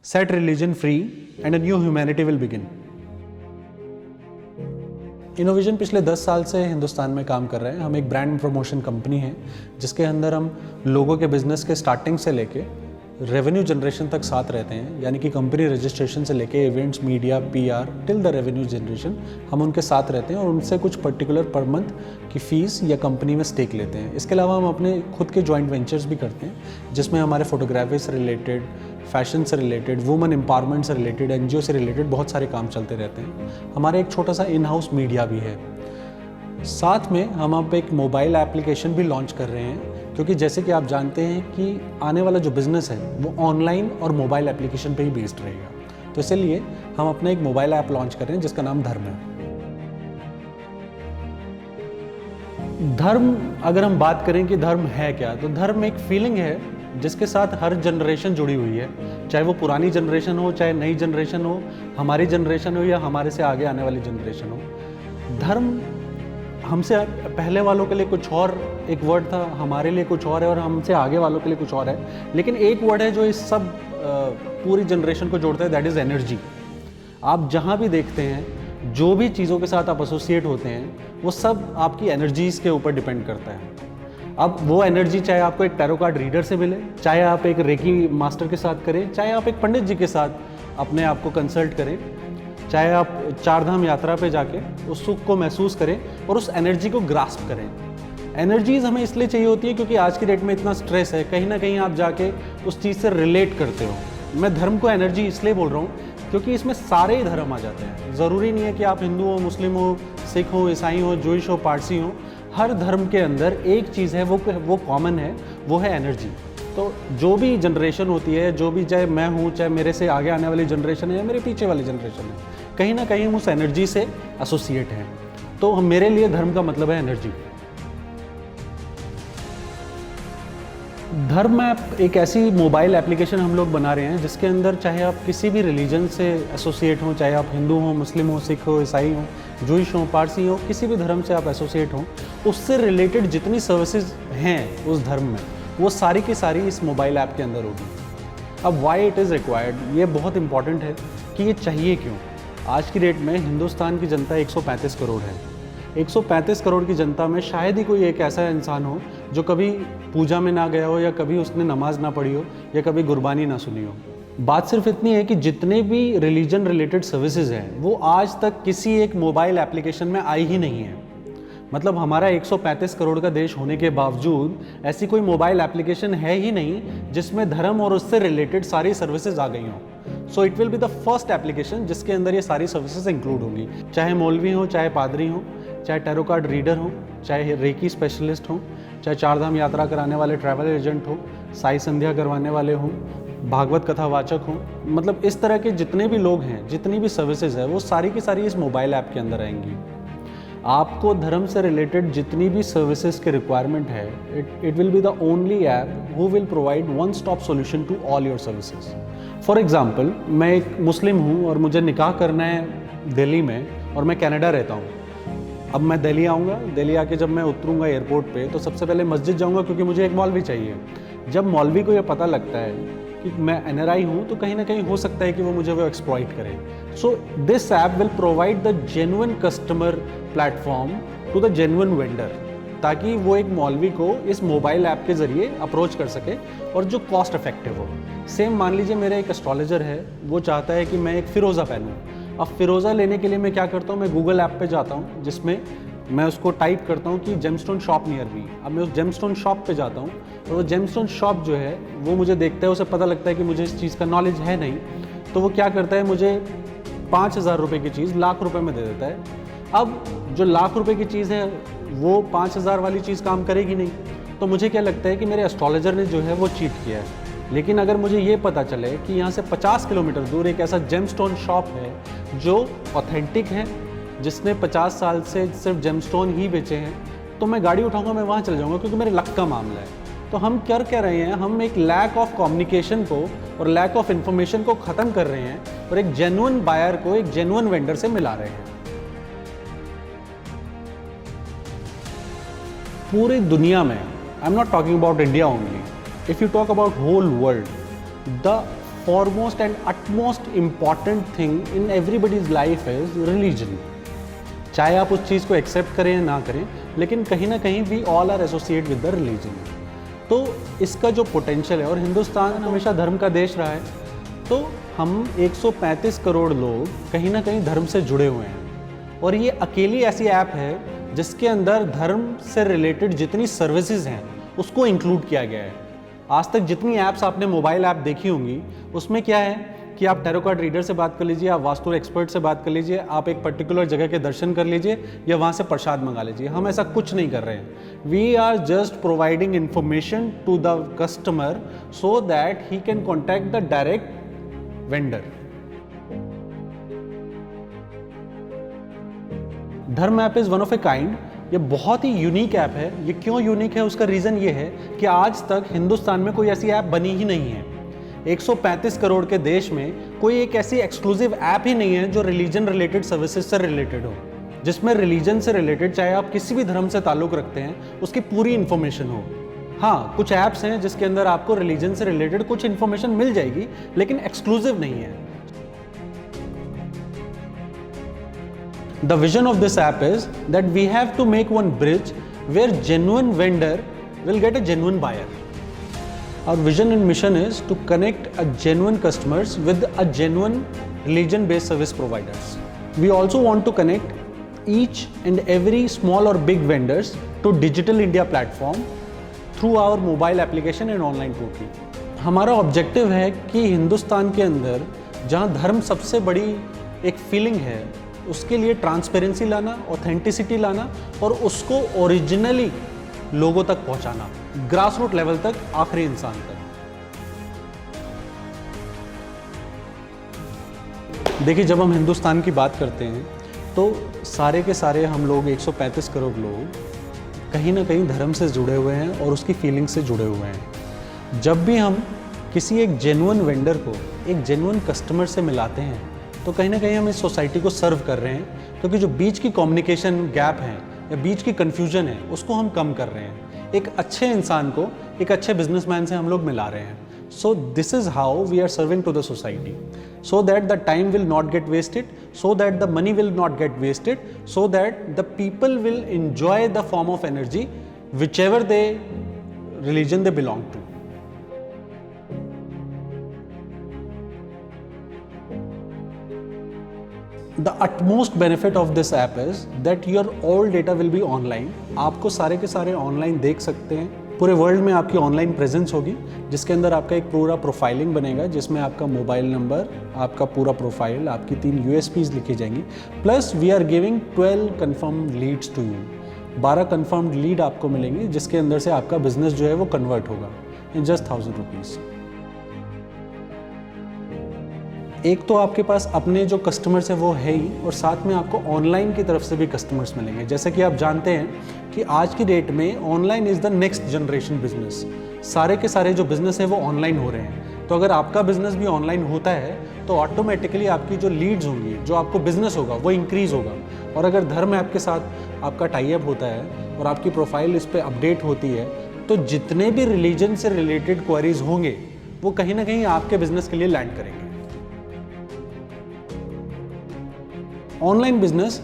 Set religion free and a new humanity will begin. Innovation पिछले 10 साल से हिंदुस्तान में काम कर रहे हैं। हम एक ब्रांड प्रमोशन कंपनी है जिसके अंदर हम लोगों के बिजनेस के स्टार्टिंग से लेके रेवेन्यू जनरेशन तक साथ रहते हैं, यानी कि कंपनी रजिस्ट्रेशन से लेके events, media, PR till the revenue generation हम उनके साथ रहते हैं और उनसे कुछ पर्टिकुलर पर मंथ की फ़ीस या कंपनी में स्टेक लेते हैं। इसके अलावा हम अपने खुद के जॉइंट वेंचर्स भी करते हैं जिसमें हमारे फोटोग्राफी से रिलेटेड, फैशन से रिलेटेड, वुमेन एम्पावरमेंट से रिलेटेड, एनजीओ से रिलेटेड बहुत सारे काम चलते रहते हैं। हमारे एक छोटा सा इन हाउस मीडिया भी है। साथ में हम अब एक मोबाइल एप्लीकेशन भी लॉन्च कर रहे हैं, क्योंकि जैसे कि आप जानते हैं कि आने वाला जो बिज़नेस है वो ऑनलाइन और मोबाइल एप्लीकेशन पे ही बेस्ड रहेगा। तो इसलिए हम अपना एक मोबाइल ऐप लॉन्च कर रहे हैं जिसका नाम धर्म है। धर्म, अगर हम बात करें कि धर्म है क्या, तो धर्म एक फीलिंग है जिसके साथ हर जनरेशन जुड़ी हुई है, चाहे वो पुरानी जनरेशन हो, चाहे नई जनरेशन हो, हमारी जनरेशन हो या हमारे से आगे आने वाली जनरेशन हो। धर्म हमसे पहले वालों के लिए कुछ और एक वर्ड था, हमारे लिए कुछ और है, और हमसे आगे वालों के लिए कुछ और है। लेकिन एक वर्ड है जो इस सब पूरी जनरेशन को जोड़ता है, दैट इज़ एनर्जी। आप जहाँ भी देखते हैं, जो भी चीज़ों के साथ आप एसोसिएट होते हैं, वो सब आपकी एनर्जीज़ के ऊपर डिपेंड करता है। अब वो एनर्जी चाहे आपको एक टैरो कार्ड रीडर से मिले, चाहे आप एक रेकी मास्टर के साथ करें, चाहे आप एक पंडित जी के साथ अपने आप को कंसल्ट करें, चाहे आप चारधाम यात्रा पे जाके उस सुख को महसूस करें और उस एनर्जी को ग्रास्प करें। एनर्जीज़ हमें इसलिए चाहिए होती है क्योंकि आज की डेट में इतना स्ट्रेस है, कहीं ना कहीं आप जाके उस चीज़ से रिलेट करते हो। मैं धर्म को एनर्जी इसलिए बोल रहा हूँ क्योंकि इसमें सारे ही धर्म आ जाते हैं। ज़रूरी नहीं है कि आप हिंदू हो, मुस्लिम हो, सिख हो, ईसाई हो, जूइश हो, पारसी हो। हर धर्म के अंदर एक चीज़ है, वो कॉमन है, वो है एनर्जी। तो जो भी जनरेशन होती है, जो भी, चाहे मैं हूँ, चाहे मेरे से आगे आने वाली जनरेशन है या मेरे पीछे वाली जनरेशन है, कहीं ना कहीं हम उस एनर्जी से एसोसिएट हैं। तो मेरे लिए धर्म का मतलब है एनर्जी। धर्म ऐप एक ऐसी मोबाइल एप्लीकेशन हम लोग बना रहे हैं जिसके अंदर चाहे आप किसी भी रिलीजन से एसोसिएट हो, चाहे आप हिंदू हो, मुस्लिम हो, सिख हो, ईसाई हो, जूइश हो, पारसी हो, किसी भी धर्म से आप एसोसिएट हो, उससे रिलेटेड जितनी सर्विसेज हैं उस धर्म में, वो सारी की सारी इस मोबाइल ऐप के अंदर होगी। अब वाई इट इज़ रिक्वायर्ड, ये बहुत इंपॉर्टेंट है कि ये चाहिए क्यों। आज की डेट में हिंदुस्तान की जनता 135 करोड़ है। 135 करोड़ की जनता में शायद ही कोई एक ऐसा इंसान हो जो कभी पूजा में ना गया हो, या कभी उसने नमाज ना पढ़ी हो, या कभी गुरबानी ना सुनी हो। बात सिर्फ इतनी है कि जितने भी रिलीजन रिलेटेड सर्विसेज हैं वो आज तक किसी एक मोबाइल एप्लीकेशन में आई ही नहीं है। मतलब हमारा 135 करोड़ का देश होने के बावजूद ऐसी कोई मोबाइल एप्लीकेशन है ही नहीं जिसमें धर्म और उससे रिलेटेड सारी सर्विसेज आ गई हों। So it will be the first application जिसके अंदर ये सारी सर्विसेज इंक्लूड होंगी। चाहे मौलवी हो, चाहे पादरी हो, चाहे टैरो कार्ड रीडर हो, चाहे रेकी स्पेशलिस्ट हो, चाहे चारधाम यात्रा कराने वाले ट्रैवल एजेंट हो, साई संध्या करवाने वाले हों, भागवत कथा वाचक हों, मतलब इस तरह के जितने भी लोग हैं, जितनी भी सर्विसेज है, वो सारी की सारी इस मोबाइल ऐप के अंदर आएंगी। आपको धर्म से रिलेटेड जितनी भी सर्विसेज के रिक्वायरमेंट है, it will be the only app who will provide one stop solution to all your services. For example, मैं एक मुस्लिम हूँ और मुझे निकाह करना है दिल्ली में, और मैं कनाडा रहता हूँ। अब मैं दिल्ली आऊँगा, दिल्ली आके जब मैं उतरूँगा एयरपोर्ट पे, तो सबसे पहले मस्जिद जाऊँगा क्योंकि मुझे एक मौलवी चाहिए। जब मौलवी को ये पता लगता है कि मैं एनआरआई हूँ, तो कहीं ना कहीं हो सकता है कि वो मुझे वो एक्सप्लॉइट करे। So this app will provide the genuine customer platform to the genuine vendor, ताकि वो एक मौलवी को इस मोबाइल ऐप के ज़रिए अप्रोच कर सके और जो कॉस्ट इफेक्टिव हो। सेम मान लीजिए मेरा एक एस्ट्रोलॉजर है, वो चाहता है कि मैं एक फ़िरोज़ा पहनूँ। अब फ़िरोज़ा लेने के लिए मैं क्या करता हूँ, मैं गूगल ऐप पे जाता हूँ जिसमें मैं उसको टाइप करता हूँ कि जेमस्टोन शॉप नियर मी। अब मैं उस जेमस्टोन शॉप पे जाता हूँ, तो वो जेमस्टोन शॉप जो है वो मुझे देखता है, उसे पता लगता है कि मुझे इस चीज़ का नॉलेज है नहीं, तो वो क्या करता है, मुझे 5,000 रुपये की चीज़ लाख रुपए में दे देता है। अब जो लाख रुपए की चीज़ है वो 5,000 वाली चीज़ काम करेगी नहीं, तो मुझे क्या लगता है कि मेरे एस्ट्रोलॉजर ने जो है वो चीट किया है। लेकिन अगर मुझे ये पता चले कि यहाँ से 50 किलोमीटर दूर एक ऐसा जेमस्टोन शॉप है जो ऑथेंटिक है, जिसने 50 साल से सिर्फ जेमस्टोन ही बेचे हैं, तो मैं गाड़ी उठाऊंगा, मैं वहाँ चले जाऊँगा, क्योंकि मेरे लक का मामला है। तो हम कर क्या रहे हैं, हम एक लैक ऑफ कम्युनिकेशन को और लैक ऑफ इन्फॉर्मेशन को ख़त्म कर रहे हैं और एक जेन्युइन बायर को एक जेन्युइन वेंडर से मिला रहे हैं। पूरी दुनिया में, I am not talking about India only, if you talk about whole world, the foremost and utmost important thing in everybody's life is religion. चाहे आप उस चीज़ को एक्सेप्ट करें या ना करें, लेकिन कहीं ना कहीं we all are associate with the religion. तो इसका जो पोटेंशियल है, और हिंदुस्तान हमेशा धर्म का देश रहा है, तो हम 135 करोड़ लोग कहीं ना कहीं धर्म से जुड़े हुए हैं। और ये अकेली ऐसी ऐप है जिसके अंदर धर्म से रिलेटेड जितनी सर्विसेज हैं उसको इंक्लूड किया गया है। आज तक जितनी ऐप्स आपने मोबाइल ऐप देखी होंगी, उसमें क्या है कि आप टैरो कार्ड रीडर से बात कर लीजिए, आप वास्तु एक्सपर्ट से बात कर लीजिए, आप एक पर्टिकुलर जगह के दर्शन कर लीजिए या वहाँ से प्रसाद मंगा लीजिए। हम ऐसा कुछ नहीं कर रहे हैं। We are just providing information to the customer so that he can contact the direct vendor. Dharma app is one of a kind. ये बहुत ही यूनिक ऐप है। ये क्यों यूनिक है, उसका रीज़न ये है कि आज तक हिंदुस्तान में कोई ऐसी ऐप बनी ही नहीं है। 135 करोड़ के देश में कोई एक ऐसी एक्सक्लूसिव ऐप ही नहीं है जो रिलीजन रिलेटेड सर्विसेज से रिलेटेड हो, जिसमें रिलीजन से रिलेटेड, चाहे आप किसी भी धर्म से ताल्लुक़ रखते हैं, उसकी पूरी इन्फॉर्मेशन हो। हाँ, कुछ ऐप्स हैं जिसके अंदर आपको रिलीजन से रिलेटेड कुछ इन्फॉर्मेशन मिल जाएगी, लेकिन एक्सक्लूसिव नहीं है। The vision of this app is that we have to make one bridge where genuine vendor will get a genuine buyer. Our vision and mission is to connect a genuine customers with a genuine religion-based service providers. We also want to connect each and every small or big vendors to Digital India platform through our mobile application and online portal. हमारा objective है कि हिंदुस्तान के अंदर जहाँ धर्म सबसे बड़ी एक फीलिंग है, उसके लिए ट्रांसपेरेंसी लाना, ऑथेंटिसिटी लाना और उसको ओरिजिनली लोगों तक पहुंचाना, ग्रास रूट लेवल तक, आखिरी इंसान तक। देखिए, जब हम हिंदुस्तान की बात करते हैं तो सारे के सारे हम लोग 135 करोड़ लोग कहीं ना कहीं धर्म से जुड़े हुए हैं और उसकी फीलिंग से जुड़े हुए हैं। जब भी हम किसी एक जेन्युइन वेंडर को एक जेन्युइन कस्टमर से मिलाते हैं तो कहीं ना कहीं हम इस सोसाइटी को सर्व कर रहे हैं, क्योंकि जो बीच की कम्युनिकेशन गैप है या बीच की कन्फ्यूजन है उसको हम कम कर रहे हैं। एक अच्छे इंसान को एक अच्छे बिजनेसमैन से हम लोग मिला रहे हैं। So this is how we are serving to the society, so that the time will not get wasted, so that the money will not get wasted, so that the people will enjoy the form of energy whichever they religion they belong to. The utmost benefit of this app is that your all data will be online. आपको सारे के सारे online देख सकते हैं। पूरे world में आपकी ऑनलाइन प्रेजेंस होगी, जिसके अंदर आपका एक पूरा प्रोफाइलिंग बनेगा, जिसमें आपका मोबाइल नंबर, आपका पूरा प्रोफाइल, आपकी 3 USPs लिखी जाएंगी। Plus we are giving 12 confirm leads to you. 12 confirmed lead आपको मिलेंगे, जिसके अंदर से आपका बिजनेस जो है वो कन्वर्ट होगा इन जस्ट 1000 रुपीज़। एक तो आपके पास अपने जो कस्टमर्स हैं वो है ही, और साथ में आपको ऑनलाइन की तरफ से भी कस्टमर्स मिलेंगे। जैसे कि आप जानते हैं कि आज की डेट में online is the next generation business. सारे के सारे जो बिज़नेस हैं वो ऑनलाइन हो रहे हैं। तो अगर आपका बिज़नेस भी ऑनलाइन होता है तो ऑटोमेटिकली आपकी जो लीड्स होंगी, जो आपको बिज़नेस होगा, वो इंक्रीज़ होगा। और अगर धर्म ऐप के साथ आपका टाई अप होता है और आपकी प्रोफाइल इस पर अपडेट होती है, तो जितने भी रिलीजन से रिलेटेड क्वेरीज होंगे वो कहीं ना कहीं आपके बिजनेस के लिए लैंड करेंगे। Online business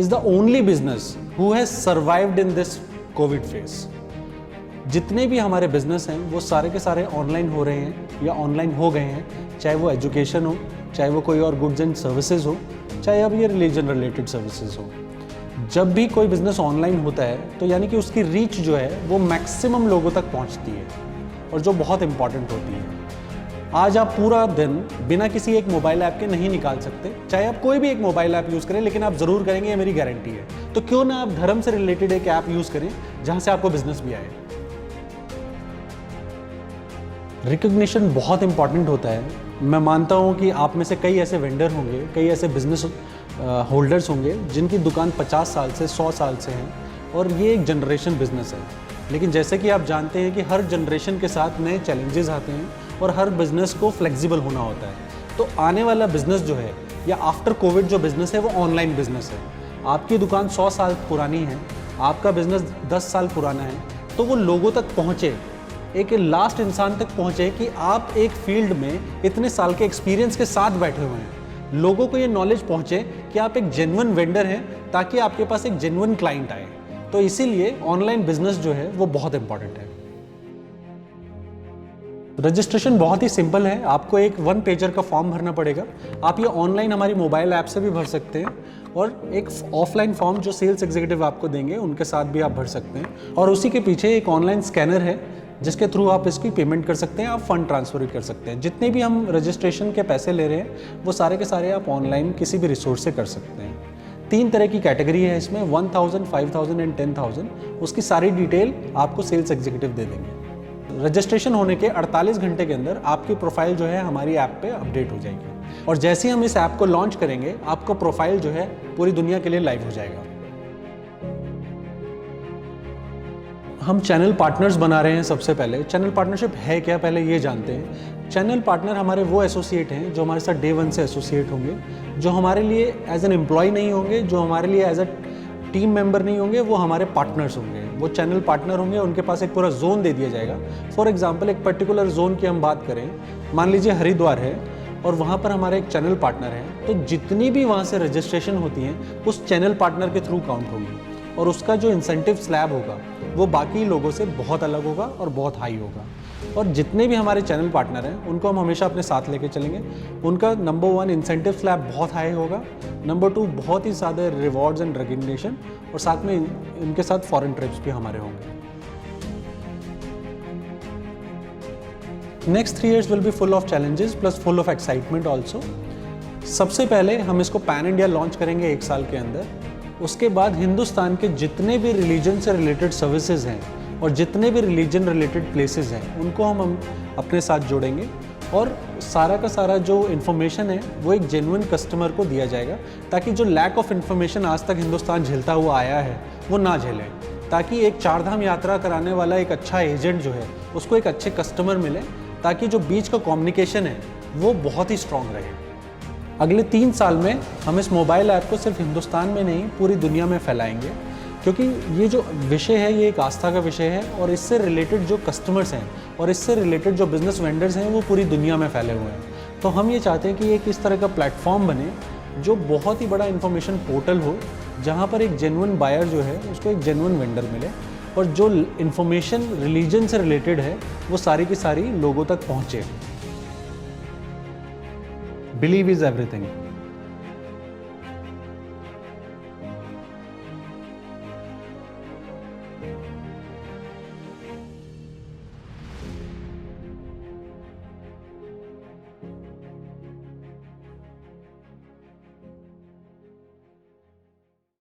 is the only business who has survived in this COVID phase. जितने भी हमारे बिजनेस हैं वो सारे के सारे ऑनलाइन हो रहे हैं या ऑनलाइन हो गए हैं, चाहे वो एजुकेशन हो, चाहे वो कोई और गुड्स एंड सर्विसेज हो, चाहे अब ये रिलीजन रिलेटेड सर्विसेज हो। जब भी कोई बिजनेस ऑनलाइन होता है तो यानी कि उसकी रीच जो है वो मैक्सिमम लोगों तक पहुंचती है, और जो बहुत इंपॉर्टेंट होती है। आज आप पूरा दिन बिना किसी एक मोबाइल ऐप के नहीं निकाल सकते, चाहे आप कोई भी एक मोबाइल ऐप यूज़ करें, लेकिन आप ज़रूर करेंगे, ये मेरी गारंटी है। तो क्यों ना आप धर्म से रिलेटेड एक ऐप यूज़ करें जहाँ से आपको बिजनेस भी आए। रिकग्निशन बहुत इंपॉर्टेंट होता है। मैं मानता हूँ कि आप में से कई ऐसे वेंडर होंगे, कई ऐसे बिजनेस होल्डर्स होंगे जिनकी दुकान 50 साल से 100 साल से है, और ये एक जनरेशन बिजनेस है। लेकिन जैसे कि आप जानते हैं कि हर जनरेशन के साथ नए चैलेंजेस आते हैं और हर बिज़नेस को फ्लेक्सिबल होना होता है। तो आने वाला बिज़नेस जो है या आफ्टर कोविड जो बिज़नेस है वो ऑनलाइन बिज़नेस है। आपकी दुकान 100 साल पुरानी है, आपका बिज़नेस 10 साल पुराना है, तो वो लोगों तक पहुँचे एक लास्ट इंसान तक पहुँचे कि आप एक फील्ड में इतने साल के एक्सपीरियंस के साथ बैठे हुए हैं। लोगों को ये नॉलेज पहुँचे कि आप एक जेन्युइन वेंडर हैं, ताकि आपके पास एक जेन्युइन क्लाइंट आए। तो इसीलिए ऑनलाइन बिजनेस जो है वो बहुत इंपॉर्टेंट है। रजिस्ट्रेशन बहुत ही सिंपल है। आपको एक 1 पेजर का फॉर्म भरना पड़ेगा। आप ये ऑनलाइन हमारी मोबाइल ऐप से भी भर सकते हैं, और एक ऑफलाइन फॉर्म जो सेल्स एग्जीक्यूटिव आपको देंगे उनके साथ भी आप भर सकते हैं। और उसी के पीछे एक ऑनलाइन स्कैनर है जिसके थ्रू आप इसकी पेमेंट कर सकते हैं, आप फंड ट्रांसफर भी कर सकते हैं। जितने भी हम रजिस्ट्रेशन के पैसे ले रहे हैं वो सारे के सारे आप ऑनलाइन किसी भी रिसोर्स से कर सकते हैं। 3 तरह की कैटेगरी है इसमें, 1000, 5000 एंड 10000। उसकी सारी डिटेल आपको सेल्स एग्जीक्यूटिव दे देंगे। रजिस्ट्रेशन होने के 48 घंटे के अंदर आपकी प्रोफाइल जो है हमारी ऐप पे अपडेट हो जाएगी, और जैसे ही हम इस ऐप को लॉन्च करेंगे आपका प्रोफाइल जो है पूरी दुनिया के लिए लाइव हो जाएगा। हम चैनल पार्टनर्स बना रहे हैं। सबसे पहले चैनल पार्टनरशिप है क्या, पहले ये जानते हैं। चैनल पार्टनर हमारे वो एसोसिएट हैं जो हमारे साथ डे 1 से एसोसिएट होंगे, जो हमारे लिए एज एन एम्प्लॉय नहीं होंगे, जो हमारे लिए एज अ टीम मेंबर नहीं होंगे, वो हमारे पार्टनर्स होंगे। वो चैनल पार्टनर होंगे, उनके पास एक पूरा जोन दे दिया जाएगा। फॉर एग्जांपल एक पर्टिकुलर जोन की हम बात करें, मान लीजिए हरिद्वार है और वहाँ पर हमारा एक चैनल पार्टनर है, तो जितनी भी वहाँ से रजिस्ट्रेशन होती हैं उस चैनल पार्टनर के थ्रू काउंट होगी, और उसका जो इंसेंटिव स्लैब होगा वो बाकी लोगों से बहुत अलग होगा और बहुत हाई होगा। और जितने भी हमारे चैनल पार्टनर हैं उनको हम हमेशा अपने साथ लेके चलेंगे। उनका नंबर 1 इंसेंटिव स्लैब बहुत हाई होगा, नंबर 2 बहुत ही ज़्यादा रिवॉर्ड्स एंड रिकग्निशन, और साथ में इनके साथ फॉरेन ट्रिप्स भी हमारे होंगे। Next 3 years will be full of challenges plus full of excitement also. सबसे पहले हम इसको पैन इंडिया लॉन्च करेंगे 1 साल के अंदर। उसके बाद हिंदुस्तान के जितने भी रिलीजन से रिलेटेड सर्विसेज हैं और जितने भी रिलीजन रिलेटेड प्लेसेस हैं उनको हम अपने साथ जोड़ेंगे, और सारा का सारा जो इन्फॉर्मेशन है वो एक जेन्युइन कस्टमर को दिया जाएगा, ताकि जो लैक ऑफ इन्फॉर्मेशन आज तक हिंदुस्तान झेलता हुआ आया है वो ना झेले, ताकि एक 4 धाम यात्रा कराने वाला एक अच्छा एजेंट जो है उसको एक अच्छे कस्टमर मिले, ताकि जो बीच का कम्युनिकेशन है वो बहुत ही स्ट्रॉन्ग रहे। अगले 3 साल में हम इस मोबाइल ऐप को सिर्फ हिंदुस्तान में नहीं पूरी दुनिया में फैलाएंगे, क्योंकि ये जो विषय है ये एक आस्था का विषय है, और इससे रिलेटेड जो कस्टमर्स हैं और इससे रिलेटेड जो बिजनेस वेंडर्स हैं वो पूरी दुनिया में फैले हुए हैं। तो हम ये चाहते हैं कि एक इस तरह का प्लेटफॉर्म बने जो बहुत ही बड़ा इन्फॉर्मेशन पोर्टल हो, जहाँ पर एक जेन्युइन बायर जो है उसको एक जेन्युइन वेंडर मिले, और जो इन्फॉर्मेशन रिलीजन से रिलेटेड है वो सारी की सारी लोगों तक पहुँचे। Believe is everything.